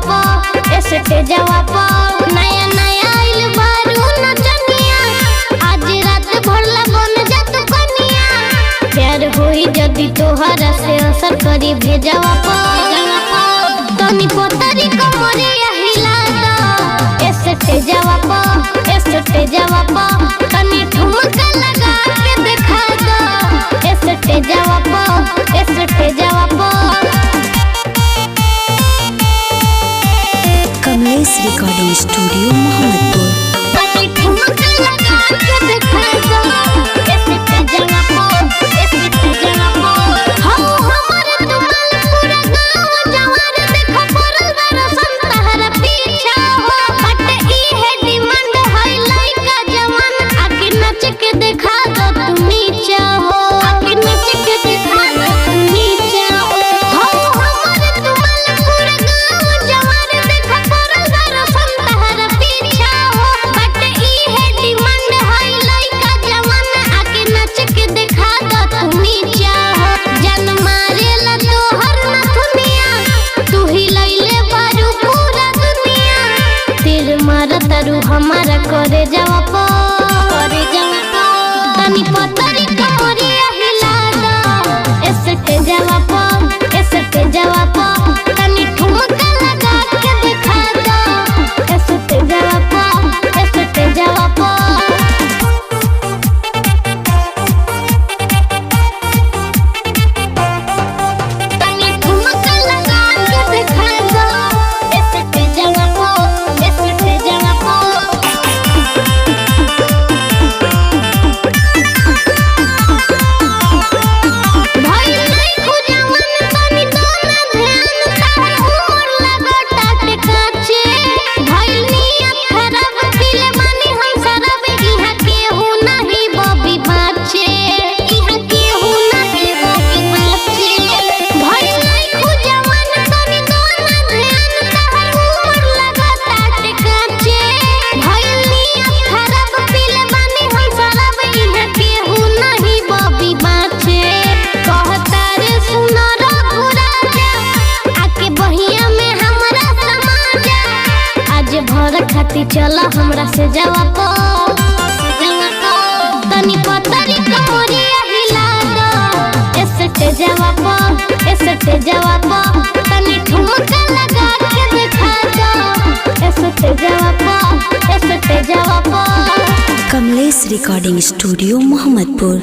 पो स्टेजवा पो नया नया आइल बारू नचनिया आज रात भरला बन जा तू कनिया प्यार होई जदी तोहरा से असर करी भेजवा पो तनी पोतरी कमरिया हिला दो स्टेजवा पो तनी ठुमका लगा के दिखा दो स्टेजवा पो कमलेश रिकॉर्डिंग स्टूडियो मोहम्मदपुर। तनी ठुमका लगा के दिखा दो स्टेजवा पो हो हमर तुमल पूरा गांव जवार देखो पड़ल बरसन तहरा पीछा हो बट ई है डिमांड है लइका जवान आके नच के दिखा दो तुम नीचा हो आके नच के दिखा दो तुम नीचा हो हमर तुमल पूरा गांव जवार देखो पड़ल बरसन तहरा पीछा हो बट ई है डिमांड है लइका जवान आके नच के दिखा दो तुम नीचा हो जन मारेला तोहर नथुनिया तू ही लइले बारू पूरा दुनिया तीर मार तारू हमारा करे जावा पो तनी पतरी कमरिया हिला दो स्टेजवा पो तनी ठुमका लगा के दिखा दो स्टेजवा पो तनी ठुमका लगा के दिखा दो स्टेजवा पो भाई नहीं खुजा मन तनी दोना ध्यान तार उमर लगा टाटे काचे भाई नियत खराब पीले मानी हम शराब इहा केहू नहीं बबी बाचे भाई नहीं खुजा मन तनी दोना ध्यान तार उमर लगा टाटे काचे भाई नियत खराब पीले मानी हम शराब इहा केहू नहीं बबी बाचे कहता रे सुनो रघुरा जा आके बहिया में हमरा समा जा आज भर खाती चला हमरा से जावा पो तनी पतरी कमरिया हिला दो स्टेजवा पो तनी ठुमका लगा के दिखा दो स्टेजवा पो कमलेश रिकॉर्डिंग स्टूडियो मोहम्मदपुर।